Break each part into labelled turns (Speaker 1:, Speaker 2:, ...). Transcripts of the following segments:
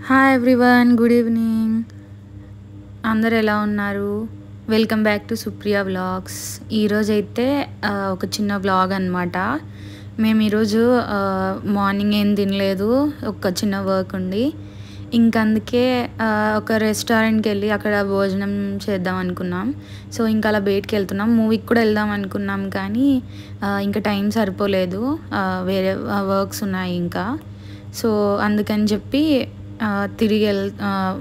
Speaker 1: Hi everyone, good evening. అందరు ఎలా ఉన్నారు? Welcome back to Supriya vlogs. ఈరోజైతే ఒక చిన్న వ్లాగ్ అనమాట. మేము ఈరోజు మార్నింగ్ ఏం తినలేదు, ఒక చిన్న వర్క్ ఉండి అందుకే ఒక రెస్టారెంట్కి వెళ్ళి అక్కడ భోజనం చేద్దాం అనుకున్నాం. సో ఇంకా అలా బయటికి వెళ్తున్నాం. మూవీకి కూడా వెళ్దాం అనుకున్నాం కానీ ఇంకా టైం సరిపోలేదు, వేరే వర్క్స్ ఉన్నాయి ఇంకా. సో అందుకని చెప్పి తిరిగి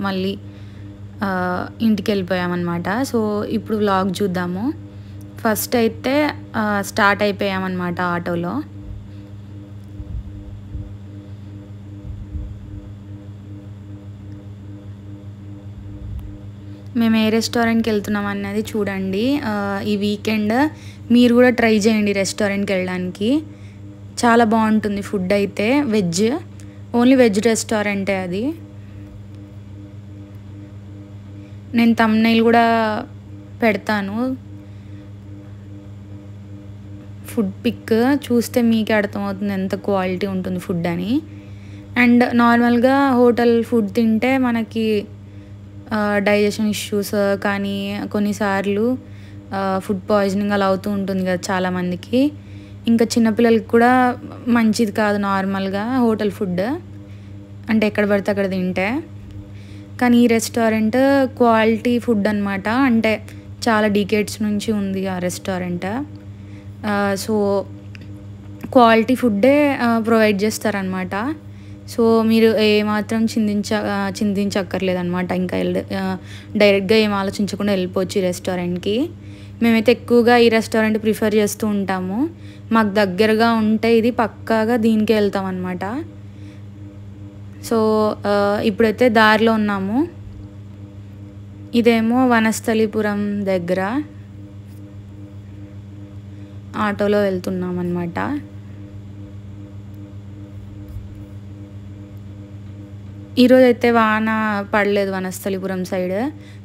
Speaker 1: మళ్ళీ ఇంటికి వెళ్ళిపోయామన్నమాట. సో ఇప్పుడు వ్లాగ్ చూద్దాము. ఫస్ట్ అయితే స్టార్ట్ అయిపోయామన్నమాట ఆటోలో. మేము ఏ రెస్టారెంట్కి వెళ్తున్నాం అన్నది చూడండి. ఈ వీకెండ్ మీరు కూడా ట్రై చేయండి రెస్టారెంట్కి వెళ్ళడానికి. చాలా బాగుంటుంది ఫుడ్ అయితే. ఓన్లీ వెజ్ రెస్టారెంటే అది. నేను థంబ్నెయిల్ కూడా పెడతాను, ఫుడ్ పిక్ చూస్తే మీకే అర్థమవుతుంది ఎంత క్వాలిటీ ఉంటుంది ఫుడ్ అని. అండ్ నార్మల్గా హోటల్ ఫుడ్ తింటే మనకి డైజెషన్ ఇష్యూస్ కానీ కొన్నిసార్లు ఫుడ్ పాయిజనింగ్ అలా అవుతూ ఉంటుంది కదా చాలామందికి. ఇంకా చిన్నపిల్లలకి కూడా మంచిది కాదు నార్మల్గా హోటల్ ఫుడ్, అంటే ఎక్కడ పడితే అక్కడ తింటే. కానీ ఈ రెస్టారెంట్ క్వాలిటీ ఫుడ్ అనమాట, అంటే చాలా డికేడ్స్ నుంచి ఉంది ఆ రెస్టారెంట్. సో క్వాలిటీ ఫుడ్డే ప్రొవైడ్ చేస్తారనమాట. సో మీరు ఏమాత్రం చింతించక్కర్లేదనమాట. ఇంకా డైరెక్ట్గా ఏం ఆలోచించకుండా వెళ్ళిపోవచ్చు ఈ రెస్టారెంట్కి. మేమైతే ఎక్కువగా ఈ రెస్టారెంట్ ప్రిఫర్ చేస్తూ ఉంటాము. మాకు దగ్గరగా ఉంటే ఇది పక్కాగా దీనికే వెళ్తాం అన్నమాట. సో ఇప్పుడైతే దారిలో ఉన్నాము. ఇదేమో వనస్థలిపురం దగ్గర ఆటోలో వెళ్తున్నాం అన్నమాట. ఈరోజైతే వాన పడలేదు వనస్థలిపురం సైడ్,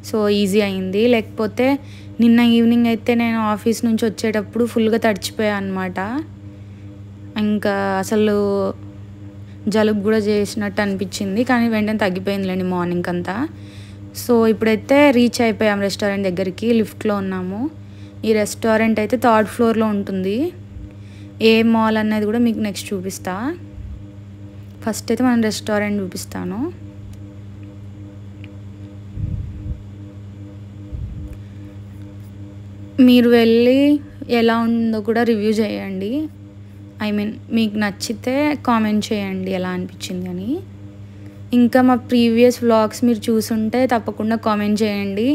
Speaker 1: సో ఈజీ అయింది. లేకపోతే నిన్న ఈవినింగ్ అయితే నేను ఆఫీస్ నుంచి వచ్చేటప్పుడు ఫుల్గా తడిచిపోయాను అనమాట. ఇంకా అసలు జలుబు కూడా చేసినట్టు అనిపించింది, కానీ వెంటనే తగ్గిపోయిందిలేండి మార్నింగ్ అంతా. సో ఇప్పుడైతే రీచ్ అయిపోయాం రెస్టారెంట్ దగ్గరికి. లిఫ్ట్లో ఉన్నాము. ఈ రెస్టారెంట్ అయితే 3rd ఫ్లోర్లో ఉంటుంది. ఏ మాల్ అనేది కూడా మీకు నెక్స్ట్ చూపిస్తా. ఫస్ట్ అయితే మనం రెస్టారెంట్ చూపిస్తాను. మీరు వెళ్ళి ఎలా ఉందో కూడా రివ్యూ చేయండి. మీకు నచ్చితే కామెంట్ చేయండి ఎలా అనిపించింది అని. ఇంకా మా ప్రీవియస్ వ్లాగ్స్ మీరు చూసుంటే తప్పకుండా కామెంట్ చేయండి.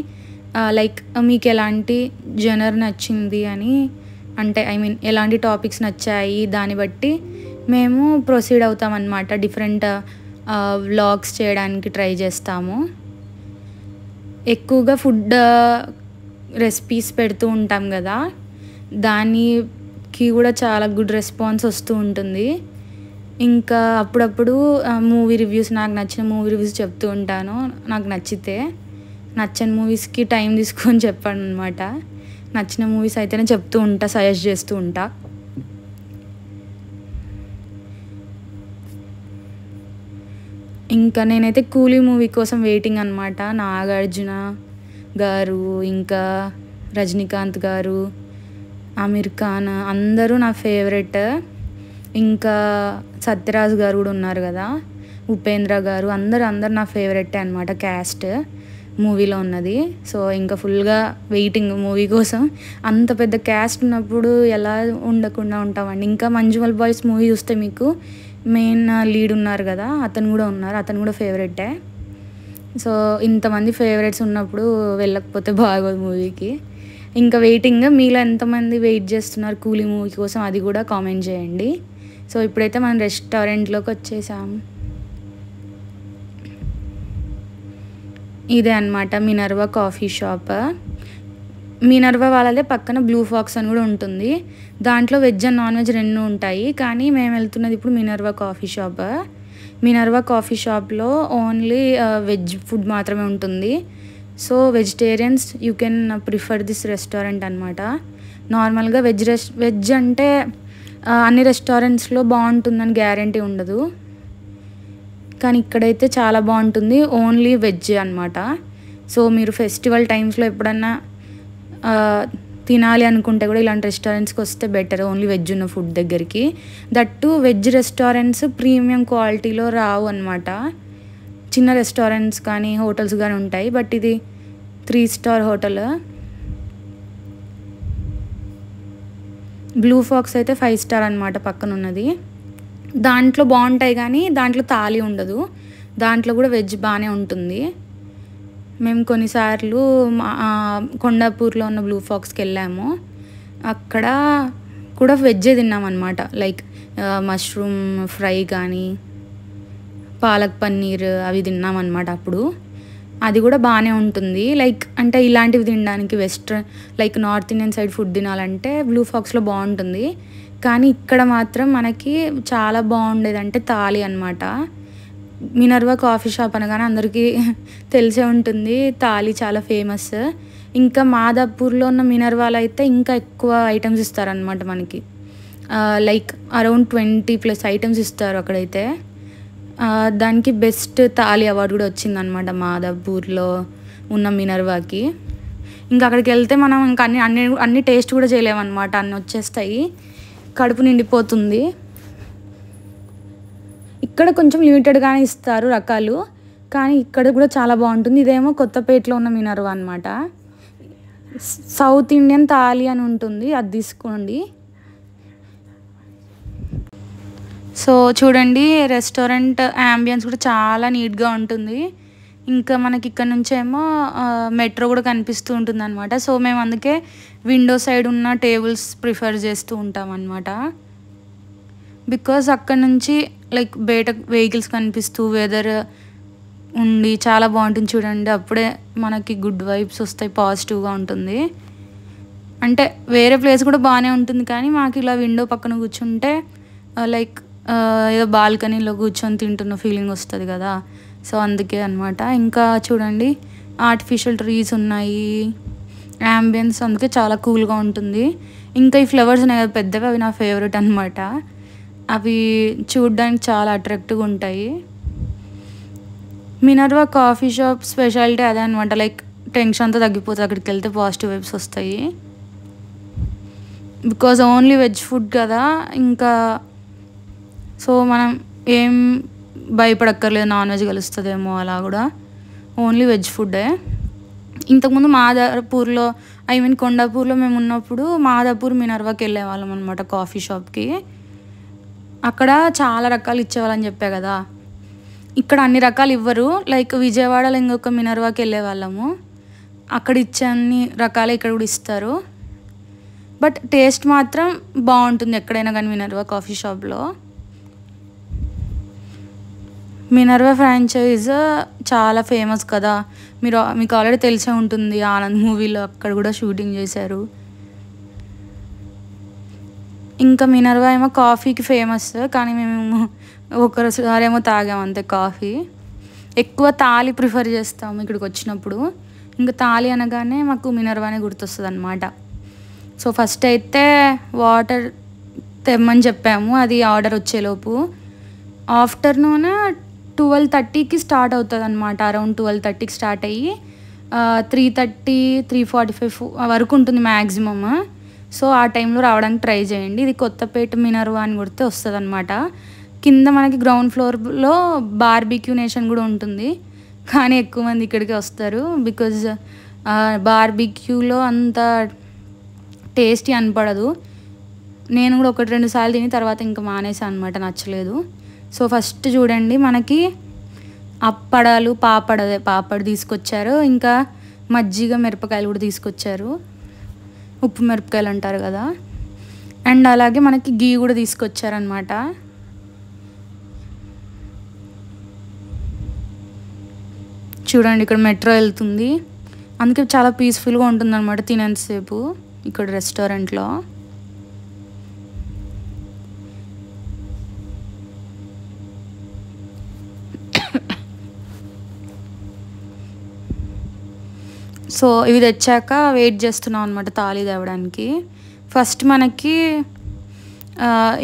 Speaker 1: లైక్ మీకు ఎలాంటి జనర్ నచ్చింది అని, అంటే ఎలాంటి టాపిక్స్ నచ్చాయి, దాన్ని బట్టి మేము ప్రొసీడ్ అవుతామన్నమాట. డిఫరెంట్ వ్లాగ్స్ చేయడానికి ట్రై చేస్తాము. ఎక్కువగా ఫుడ్ రెసిపీస్ పెడుతూ ఉంటాం కదా, దానికి కూడా చాలా గుడ్ రెస్పాన్స్ వస్తూ ఉంటుంది. ఇంకా అప్పుడప్పుడు మూవీ రివ్యూస్, నాకు నచ్చిన మూవీ రివ్యూస్ చెప్తూ ఉంటాను. నాకు నచ్చని మూవీస్కి టైం తీసుకొని చెప్పాను అనమాట. నచ్చిన మూవీస్ అయితేనే చెప్తూ ఉంటా, సజెస్ట్ చేస్తూ ఉంటా. ఇంకా నేనైతే కూలీ మూవీ కోసం వెయిటింగ్ అనమాట. నాగార్జున గారు, ఇంకా రజనీకాంత్ గారు, ఆమిర్ ఖాన్ అందరూ నా ఫేవరెట్. ఇంకా సత్యరాజ్ గారు కూడా ఉన్నారు కదా, ఉపేంద్ర గారు, అందరు నా ఫేవరెట్ అనమాట క్యాస్ట్ మూవీలో ఉన్నది. సో ఇంకా ఫుల్గా వెయిటింగ్ మూవీ కోసం. అంత పెద్ద క్యాస్ట్ ఉన్నప్పుడు ఎలా ఉండకుండా ఉంటామండి. ఇంకా మంజుమల్ బాయ్స్ మూవీ చూస్తే మీకు మెయిన్ లీడ్ ఉన్నారు కదా, అతను కూడా ఫేవరెటే. సో ఇంతమంది ఫేవరెట్స్ ఉన్నప్పుడు వెళ్ళకపోతే బాగోదు మూవీకి. ఇంకా వెయిటింగ్. మీలో ఎంతమంది వెయిట్ చేస్తున్నారు కూలీ మూవీ కోసం అది కూడా కామెంట్ చేయండి. సో ఇప్పుడైతే మనం రెస్టారెంట్లోకి వచ్చేసాం. ఇదే అనమాట మినర్వా కాఫీ షాప్. మినర్వా వాళ్ళదే పక్కన బ్లూ ఫాక్స్ అని కూడా ఉంటుంది. దాంట్లో వెజ్ అండ్ నాన్ వెజ్ 2 ఉంటాయి. కానీ మేము వెళ్తున్నది ఇప్పుడు Minerva coffee shop. Minerva coffee షాప్లో ఓన్లీ వెజ్ ఫుడ్ మాత్రమే ఉంటుంది. So vegetarians you can prefer this restaurant అనమాట. నార్మల్గా వెజ్ అంటే అన్ని రెస్టారెంట్స్లో బాగుంటుందని గ్యారంటీ ఉండదు. కానీ ఇక్కడైతే చాలా బాగుంటుంది, ఓన్లీ వెజ్ అనమాట. సో మీరు ఫెస్టివల్ టైమ్స్లో ఎప్పుడన్నా తినాలి అనుకుంటే కూడా ఇలాంటి రెస్టారెంట్స్కి వస్తే బెటర్, ఓన్లీ వెజ్ ఉన్న ఫుడ్ దగ్గరికి. దట్టు వెజ్ రెస్టారెంట్స్ ప్రీమియం క్వాలిటీలో రావు అనమాట. చిన్న రెస్టారెంట్స్ కానీ హోటల్స్ కానీ ఉంటాయి, బట్ ఇది 3 స్టార్ హోటల్. బ్లూ ఫాక్స్ అయితే 5 స్టార్ అనమాట పక్కన ఉన్నది. దాంట్లో బాగుంటాయి కానీ దాంట్లో థాలీ ఉండదు, దాంట్లో కూడా వెజ్ బాగానే ఉంటుంది. మేము కొన్నిసార్లు కొండాపూర్లో ఉన్న బ్లూ ఫాక్స్కి వెళ్ళాము, అక్కడ కూడా వెజ్జే తిన్నామన్నమాట. లైక్ మష్రూమ్ ఫ్రై కానీ పాలక్ పన్నీర్ అవి తిన్నామన్నమాట. అప్పుడు అది కూడా బాగానే ఉంటుంది. లైక్ అంటే ఇలాంటివి తినడానికి western like north Indian side food తినాలంటే బ్లూ ఫాక్స్లో బాగుంటుంది. కానీ ఇక్కడ మాత్రం మనకి చాలా బాగుండేది అంటే థాలీ అనమాట. మినర్వా కాఫీ షాప్ అనగానే అందరికీ తెలిసే ఉంటుంది, థాలీ చాలా ఫేమస్. ఇంకా మాదాపూర్లో ఉన్న మినర్వాలో అయితే ఇంకా ఎక్కువ ఐటమ్స్ ఇస్తారనమాట మనకి. లైక్ అరౌండ్ 20+ ఐటమ్స్ ఇస్తారు అక్కడైతే. దానికి బెస్ట్ థాలీ అవార్డు కూడా వచ్చిందనమాట మాదాపూర్లో ఉన్న మినర్వాకి. ఇంకా అక్కడికి వెళ్తే మనం ఇంకా అన్ని టేస్ట్ కూడా చేయలేమన్నమాట, అన్నీ వచ్చేస్తాయి, కడుపు నిండిపోతుంది. ఇక్కడ కొంచెం లిమిటెడ్గానే ఇస్తారు రకాలు, కానీ ఇక్కడ కూడా చాలా బాగుంటుంది. ఇదేమో కొత్తపేటలో ఉన్న మినర్వా అనమాట. సౌత్ ఇండియన్ థాలీ అని ఉంటుంది, అది తీసుకోండి. సో చూడండి రెస్టారెంట్ యాంబియన్స్ కూడా చాలా నీట్గా ఉంటుంది. ఇంకా మనకి ఇక్కడ నుంచేమో మెట్రో కూడా కనిపిస్తూ ఉంటుంది అనమాట. సో మేము అందుకే విండో సైడ్ ఉన్న టేబుల్స్ ప్రిఫర్ చేస్తూ ఉంటాం అనమాట. బికాజ్ అక్కడ నుంచి లైక్ బయట వెహికల్స్ కనిపిస్తూ వెదర్ ఉండి చాలా బాగుంటుంది చూడండి. అప్పుడే మనకి గుడ్ వైబ్స్ వస్తాయి, పాజిటివ్గా ఉంటుంది. అంటే వేరే ప్లేస్ కూడా బాగానే ఉంటుంది, కానీ మాకు ఇలా విండో పక్కన కూర్చుంటే లైక్ ఏదో బాల్కనీలో కూర్చొని తింటున్న ఫీలింగ్ వస్తుంది కదా. సో అందుకే అనమాట. ఇంకా చూడండి ఆర్టిఫిషియల్ ట్రీస్ ఉన్నాయి, యాంబియన్స్ అందుకే చాలా కూల్గా ఉంటుంది. ఇంకా ఈ ఫ్లవర్స్ ఉన్నాయి కదా పెద్దవి, అవి నా ఫేవరెట్ అనమాట. అవి చూడడానికి చాలా అట్రాక్టివ్గా ఉంటాయి. మినర్వా కాఫీ షాప్ స్పెషాలిటీ అదే అనమాట. లైక్ టెన్షన్ అంతా తగ్గిపోతుంది అక్కడికి వెళ్తే, పాజిటివ్ వైబ్స్ వస్తాయి. బికాజ్ ఓన్లీ వెజ్ ఫుడ్ కదా, ఇంకా సో మనం ఏం భయపడక్కర్లేదు నాన్ వెజ్ కలుస్తుందేమో అలా కూడా, ఓన్లీ వెజ్ ఫుడ్డే. ఇంతకుముందు మాదాపూర్లో కొండాపూర్లో మేము ఉన్నప్పుడు మాదాపూర్ మినర్వాకి వెళ్ళేవాళ్ళం అనమాట కాఫీ షాప్కి. అక్కడ చాలా రకాలు ఇచ్చేవాళ్ళని చెప్పా కదా, ఇక్కడ అన్ని రకాలు ఇవ్వరు. లైక్ విజయవాడలో ఇంకొక మినర్వాకి వెళ్ళేవాళ్ళము, అక్కడ ఇచ్చే అన్ని రకాలే ఇక్కడ కూడా ఇస్తారు. బట్ టేస్ట్ మాత్రం బాగుంటుంది ఎక్కడైనా కానీ మినర్వా కాఫీ షాప్లో. మినర్వా ఫ్రాంచైజ్ చాలా ఫేమస్ కదా, మీకు ఆల్రెడీ తెలిసే ఉంటుంది, ఆనంద్ మూవీలో అక్కడ కూడా షూటింగ్ చేశారు. ఇంకా మినర్వా ఏమో కాఫీకి ఫేమస్, కానీ మేము ఒకసారేమో తాగాము అంతే కాఫీ. ఎక్కువ థాలీ ప్రిఫర్ చేస్తాము ఇక్కడికి వచ్చినప్పుడు. ఇంకా థాలీ అనగానే మాకు మినర్వానే గుర్తొస్తుంది అనమాట. సో ఫస్ట్ అయితే వాటర్ తెమ్మని చెప్పాము, అది ఆర్డర్ వచ్చేలోపు. ఆఫ్టర్నూన్ 12:30కి స్టార్ట్ అవుతుంది అనమాట. అరౌండ్ 12:30కి స్టార్ట్ అయ్యి 3:30, 3:45 వరకు ఉంటుంది మ్యాక్సిమమ్. సో ఆ టైంలో రావడానికి ట్రై చేయండి. ఇది కొత్తపేట మినర్వా అని కొడితే వస్తుంది అనమాట. కింద మనకి గ్రౌండ్ ఫ్లోర్లో బార్బిక్యూ నేషన్ కూడా ఉంటుంది, కానీ ఎక్కువ మంది ఇక్కడికి వస్తారు బికాజ్ బార్బిక్యూలో అంత టేస్టీ అనిపడదు. నేను కూడా 1-2 సార్లు తిని తర్వాత ఇంకా మానేసాను అనమాట, నచ్చలేదు. సో ఫస్ట్ చూడండి మనకి అప్పడాలు పాపడ్ తీసుకొచ్చారు, ఇంకా మజ్జిగ మిరపకాయలు కూడా తీసుకొచ్చారు, ఉప్పు మిరపకాయలు అంటారు కదా. అండ్ అలాగే మనకి గీ కూడా తీసుకొచ్చారనమాట. చూడండి ఇక్కడ మెట్రో వెళ్తుంది, అందుకే చాలా పీస్ఫుల్గా ఉంటుందన్నమాట తినేంతసేపు ఇక్కడ రెస్టారెంట్లో. సో ఇవి తెచ్చాక వెయిట్ చేస్తున్నాం అనమాట థాలీ తేవడానికి. ఫస్ట్ మనకి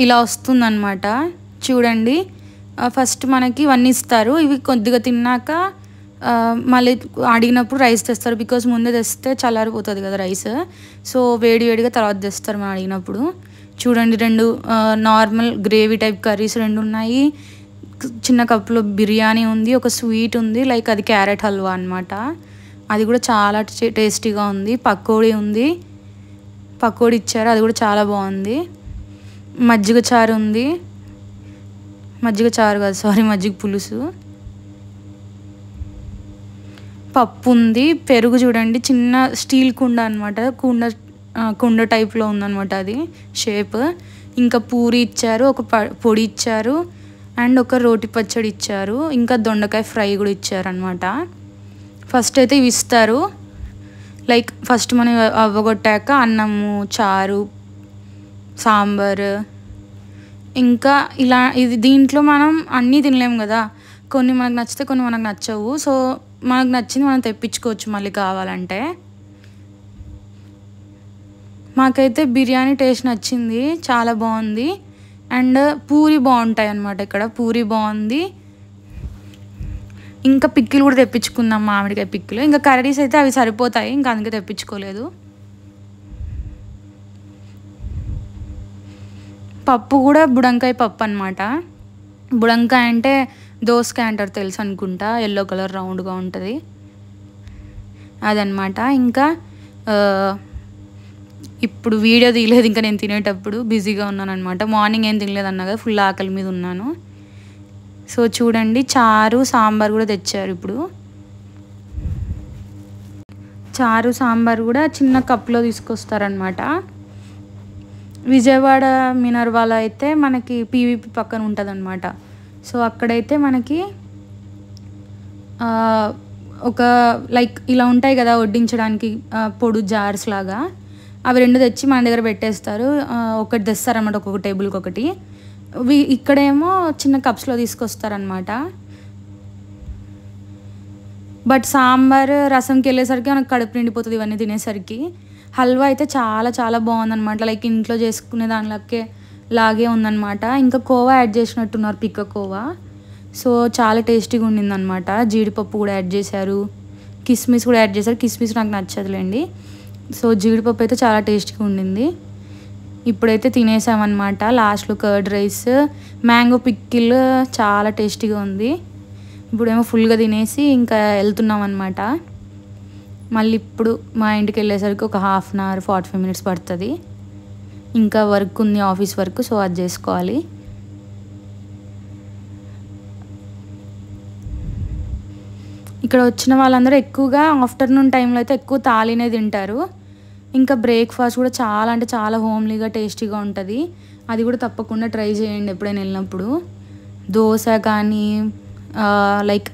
Speaker 1: ఇలా వస్తుందన్నమాట. చూడండి ఫస్ట్ మనకి ఇవన్నీ ఇస్తారు. ఇవి కొద్దిగా తిన్నాక మళ్ళీ అడిగినప్పుడు రైస్ తెస్తారు. బికాజ్ ముందే తెస్తే చల్లారిపోతుంది కదా రైస్. సో వేడి వేడిగా తర్వాత తెస్తారు మనం అడిగినప్పుడు. చూడండి 2 నార్మల్ గ్రేవీ టైప్ కర్రీస్ 2 ఉన్నాయి. చిన్న కప్పులో బిర్యానీ ఉంది, ఒక స్వీట్ ఉంది, లైక్ అది క్యారెట్ హల్వా అనమాట. అది కూడా చాలా టేస్టీగా ఉంది. పకోడీ ఉంది, పకోడీ ఇచ్చారు, అది కూడా చాలా బాగుంది. మజ్జిగ చారు ఉంది, మజ్జిగ చారు కాదు సారీ మజ్జిగ పులుసు. పప్పు ఉంది, పెరుగు చూడండి చిన్న స్టీల్ కుండ అనమాట, కుండ టైప్లో ఉందన్నమాట అది షేప్. ఇంకా పూరి ఇచ్చారు, ఒక పొడి ఇచ్చారు, అండ్ ఒక రోటి పచ్చడి ఇచ్చారు, ఇంకా దొండకాయ ఫ్రై కూడా ఇచ్చారనమాట. ఫస్ట్ అయితే ఇవి ఇస్తారు, లైక్ ఫస్ట్ మనం అవ్వగొట్టాక అన్నము, చారు, సాంబార్, ఇంకా ఇది దీంట్లో మనం అన్నీ తినలేము కదా, కొన్ని మనకు నచ్చితే కొన్ని మనకు నచ్చవు. సో మనకు నచ్చింది మనం తెప్పించుకోవచ్చు మళ్ళీ కావాలంటే. మాకైతే బిర్యానీ టేస్ట్ నచ్చింది, చాలా బాగుంది. అండ్ పూరి బాగుంటాయి అన్నమాట, ఇక్కడ పూరి బాగుంది. ఇంకా పిక్కిలు కూడా తెప్పించుకున్నాం, మామిడికాయ పిక్కిలు. ఇంకా కర్రీస్ అయితే అవి సరిపోతాయి, ఇంకా అందుకే తెప్పించుకోలేదు. పప్పు కూడా బుడంకాయ పప్పు అనమాట. బుడంకాయ అంటే దోసకాయ అంటారు తెలుసు అనుకుంటా, ఎల్లో కలర్ రౌండ్గా ఉంటుంది అదనమాట. ఇంకా ఇప్పుడు వీడియో తీయలేదు, ఇంకా నేను తినేటప్పుడు బిజీగా ఉన్నాను అనమాట. మార్నింగ్ ఏం తినలేదు అన్నా కదా, ఫుల్ ఆకలి మీద ఉన్నాను. సో చూడండి చారు సాంబార్ కూడా తెచ్చారు. ఇప్పుడు చారు సాంబార్ కూడా చిన్న కప్లో తీసుకొస్తారనమాట. విజయవాడ మినర్వాలో అయితే మనకి పీవీపీ పక్కన ఉంటుంది అనమాట. సో అక్కడైతే మనకి ఒక లైక్ ఇలా ఉంటాయి కదా వడ్డించడానికి పొడు జార్స్ లాగా, అవి 2 తెచ్చి మన దగ్గర పెట్టేస్తారు. ఒకటి తెస్తారనమాట, ఒక్కొక్క టేబుల్కి ఒకటి. ఇక్కడేమో చిన్న కప్స్లో తీసుకొస్తారనమాట. బట్ సాంబార్ రసంకి వెళ్ళేసరికి మనకు కడుపు నిండిపోతుంది ఇవన్నీ తినేసరికి. హల్వా అయితే చాలా చాలా బాగుందనమాట, లైక్ ఇంట్లో చేసుకునే లాగే ఉందన్నమాట. ఇంకా కోవా యాడ్ చేసినట్టున్నారు, పిక్క కోవా. సో చాలా టేస్టీగా ఉండిందనమాట. జీడిపప్పు కూడా యాడ్ చేశారు, కిస్మిస్ కూడా యాడ్ చేశారు. కిస్మిస్ నాకు నచ్చదులేండి. సో జీడిపప్పు అయితే చాలా టేస్టీగా ఉండింది. ఇప్పుడైతే తినేసామన్నమాట. లాస్ట్లో కర్డ్ రైస్, మ్యాంగో పిక్కిల్ చాలా టేస్టీగా ఉంది. ఇప్పుడేమో ఫుల్గా తినేసి ఇంకా వెళ్తున్నాం అనమాట. మళ్ళీ ఇప్పుడు మా ఇంటికి వెళ్ళేసరికి ఒక 1/2 అవర్ 45 minutes పడుతుంది. ఇంకా వర్క్ ఉంది, ఆఫీస్ వర్క్, సో అది చేసుకోవాలి. ఇక్కడ వచ్చిన వాళ్ళందరూ ఎక్కువగా ఆఫ్టర్నూన్ టైంలో అయితే ఎక్కువ తాలినే తింటారు. ఇంకా బ్రేక్ఫాస్ట్ కూడా చాలా అంటే చాలా హోమ్లీగా టేస్టీగా ఉంటుంది. అది కూడా తప్పకుండా ట్రై చేయండి ఎప్పుడైనా వెళ్ళినప్పుడు. దోశ కానీ లైక్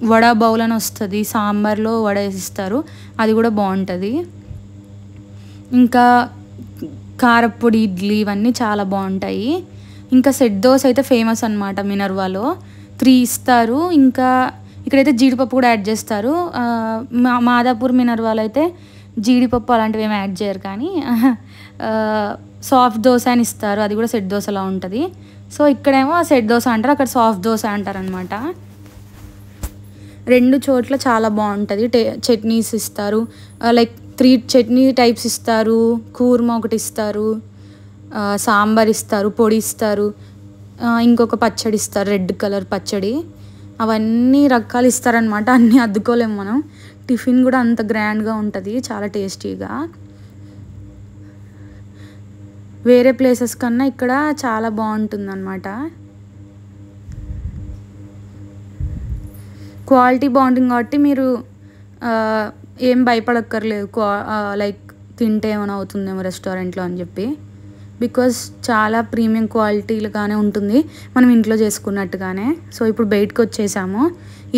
Speaker 1: వడ బౌల్ అని వస్తుంది, సాంబార్లో వడ వేసిస్తారు, అది కూడా బాగుంటుంది. ఇంకా కారప్పొడి ఇడ్లీ ఇవన్నీ చాలా బాగుంటాయి. ఇంకా సెట్ దోశ అయితే ఫేమస్ అనమాట మినర్వాలో, 3 ఇస్తారు. ఇంకా ఇక్కడైతే జీడిపప్పు కూడా యాడ్ చేస్తారు. మాదాపూర్ మినర్వాలో అయితే జీడిపప్పు అలాంటివి ఏమి యాడ్ చేయరు, కానీ సాఫ్ట్ దోశ అని ఇస్తారు, అది కూడా సెట్ దోశలా ఉంటుంది. సో ఇక్కడేమో సెట్ దోశ అంటారు, అక్కడ సాఫ్ట్ దోశ అంటారు అనమాట. 2 చోట్ల చాలా బాగుంటుంది. చట్నీస్ ఇస్తారు, లైక్ 3 చట్నీ టైప్స్ ఇస్తారు, కూర్మా ఒకటి ఇస్తారు, సాంబార్ ఇస్తారు, పొడి ఇస్తారు, ఇంకొక పచ్చడి ఇస్తారు, రెడ్ కలర్ పచ్చడి. అవన్నీ రకాలు ఇస్తారనమాట, అన్నీ అద్దుకోలేము మనం. టిఫిన్ కూడా అంత గ్రాండ్గా ఉంటుంది, చాలా టేస్టీగా. వేరే ప్లేసెస్ కన్నా ఇక్కడ చాలా బాగుంటుంది అన్నమాట. క్వాలిటీ బాగుంటుంది కాబట్టి మీరు ఏం భయపడక్కర్లేదు, లైక్ తింటే ఏమైనా అవుతుందేమో రెస్టారెంట్లో అని చెప్పి. బికాజ్ చాలా ప్రీమియం క్వాలిటీలుగానే ఉంటుంది, మనం ఇంట్లో చేసుకున్నట్టుగానే. సో ఇప్పుడు బయటకు వచ్చేసాము.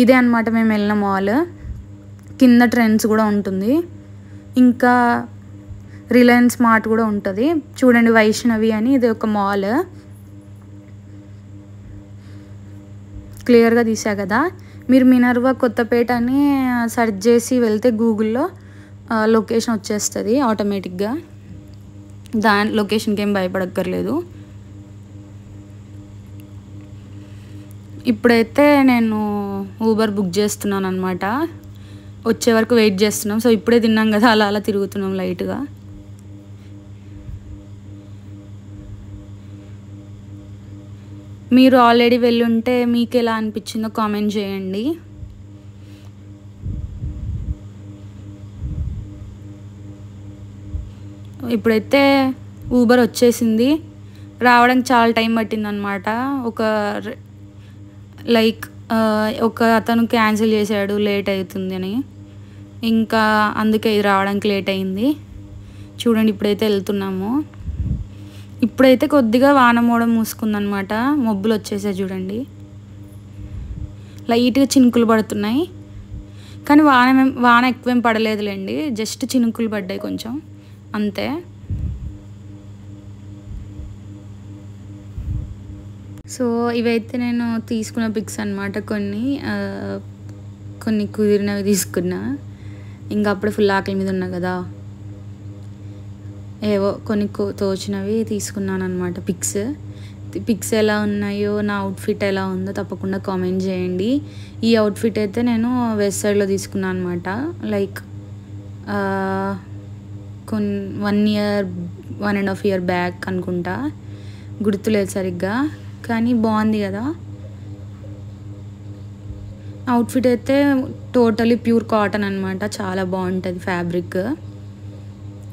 Speaker 1: ఇదే అనమాట మేము వెళ్ళిన మాల్. కింద ట్రెండ్స్ కూడా ఉంటుంది, ఇంకా రిలయన్స్ మార్ట్ కూడా ఉంటుంది. చూడండి వైష్ణవి అని, ఇది ఒక మాల్. క్లియర్గా తీసా కదా. మీరు మినర్వా కొత్తపేట అని సెర్చ్ చేసి వెళ్తే గూగుల్లో లొకేషన్ వచ్చేస్తుంది ఆటోమేటిక్గా. లొకేషన్కి ఏం భయపడక్కర్లేదు. ఇప్పుడైతే నేను ఊబర్ బుక్ చేస్తున్నాను అనమాట. వచ్చే వరకు వెయిట్ చేస్తున్నాం. సో ఇప్పుడే తిన్నాం కదా, అలా అలా తిరుగుతున్నాం లైట్గా. మీరు ఆల్రెడీ వెళ్ళుంటే మీకు ఎలా అనిపించిందో కామెంట్ చేయండి. ఇప్పుడైతే ఊబర్ వచ్చేసింది. రావడానికి చాలా టైం పట్టిందనమాట. ఒక అతను క్యాన్సిల్ చేశాడు లేట్ అవుతుంది అని, ఇంకా అందుకే ఇది రావడానికి లేట్ అయింది. చూడండి ఇప్పుడైతే వెళ్తున్నాము. ఇప్పుడైతే కొద్దిగా వాన మోడం మూసుకుందనమాట, మబ్బులు వచ్చేసాయి చూడండి. లైట్గా చినుకులు పడుతున్నాయి, కానీ వాన ఎక్కువేం పడలేదులేండి, జస్ట్ చినుకులు పడ్డాయి కొంచెం అంతే. సో ఇవైతే నేను తీసుకున్న పిక్స్ అనమాట. కొన్ని కుదిరినవి తీసుకున్నా, ఇంకా అప్పుడు ఫుల్ ఆకలి మీద ఉన్నా కదా, ఏవో కొన్ని తోచినవి తీసుకున్నాను అనమాట. పిక్స్ ఎలా ఉన్నాయో, నా అవుట్ఫిట్ ఎలా ఉందో తప్పకుండా కామెంట్ చేయండి. ఈ అవుట్ఫిట్ అయితే నేను వెస్ట్ సైడ్లో తీసుకున్నాను అనమాట. లైక్ 1.5 year బ్యాక్ అనుకుంటా, గుర్తులేదు సరిగ్గా, కానీ బాగుంది కదా అవుట్ఫిట్ అయితే. టోటలీ ప్యూర్ కాటన్ అనమాట, చాలా బాగుంటుంది ఫ్యాబ్రిక్.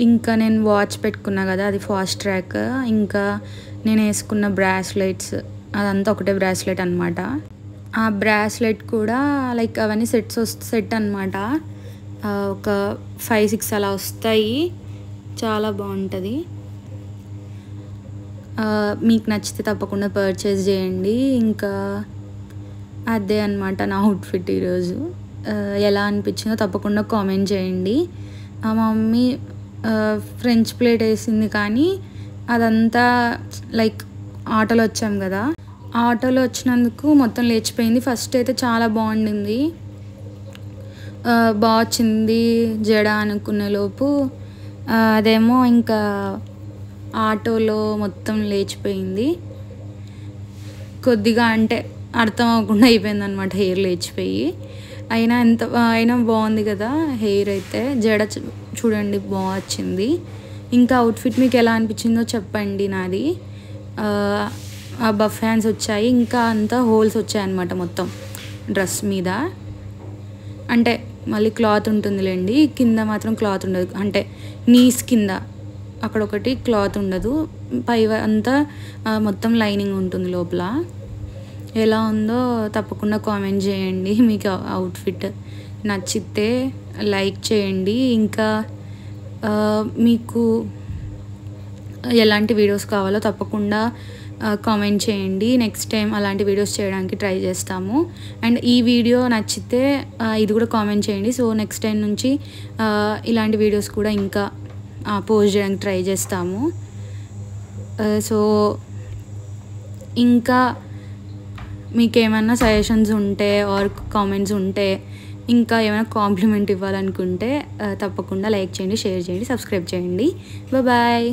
Speaker 1: ఇంకా నేను వాచ్ పెట్టుకున్నా కదా, అది ఫాస్ట్ ట్రాక్. ఇంకా నేను వేసుకున్న బ్రాస్లెట్స్, అదంతా ఒకటే బ్రాస్లెట్ అనమాట. ఆ బ్రాస్లెట్ కూడా లైక్ అవన్నీ సెట్ అనమాట. ఒక 5-6 అలా వస్తాయి, చాలా బాగుంటుంది. మీకు నచ్చితే తప్పకుండా పర్చేస్ చేయండి. ఇంకా అదే అనమాట నా అవుట్ఫిట్ ఈరోజు. ఎలా అనిపించిందో తప్పకుండా కామెంట్ చేయండి. మా మమ్మీ ఫ్రెంచ్ ప్లేట్ వేసింది, కానీ అదంతా లైక్ ఆటోలో వచ్చాం కదా, ఆటోలో వచ్చినందుకు మొత్తం లేచిపోయింది. ఫస్ట్ అయితే చాలా బాగుండింది, బాగా వచ్చింది జడ అనుకునే లోపు అదేమో ఇంకా ఆటోలో మొత్తం లేచిపోయింది. కొద్దిగా అంటే అర్థం అవ్వకుండా అయిపోయింది అనమాట, హెయిర్ లేచిపోయి. అయినా బాగుంది కదా హెయిర్ అయితే. జడ చూడండి బాగా వచ్చింది. ఇంకా అవుట్ఫిట్ మీకు ఎలా అనిపించిందో చెప్పండి. నాది బఫ్ హ్యాండ్స్ వచ్చాయి, ఇంకా అంతా హోల్స్ వచ్చాయన్నమాట మొత్తం డ్రెస్ మీద. అంటే మళ్ళీ క్లాత్ ఉంటుందిలేండి, కింద మాత్రం క్లాత్ ఉండదు, అంటే నీస్ కింద అక్కడ ఒకటి క్లాత్ ఉండదు, పై అంతా మొత్తం లైనింగ్ ఉంటుంది లోపల. ఎలా ఉందో తప్పకుండా కామెంట్ చేయండి. మీకు అవుట్ఫిట్ నచ్చితే లైక్ చేయండి. ఇంకా మీకు ఎలాంటి వీడియోస్ కావాలో తప్పకుండా కామెంట్ చేయండి. నెక్స్ట్ టైం అలాంటి వీడియోస్ చేయడానికి ట్రై చేస్తాము. అండ్ ఈ వీడియో నచ్చితే ఇది కూడా కామెంట్ చేయండి. సో నెక్స్ట్ టైం నుంచి ఇలాంటి వీడియోస్ కూడా ఇంకా పోస్ట్ చేయడానికి ట్రై చేస్తాము. సో ఇంకా మీకు ఏమైనా సజెషన్స్ ఉంటే ఆర్ కామెంట్స్ ఉంటే, ఇంకా ఏమైనా కాంప్లిమెంట్ ఇవ్వాలనుకుంటే తప్పకుండా లైక్ చేయండి, షేర్ చేయండి, సబ్స్క్రైబ్ చేయండి. బాయ్.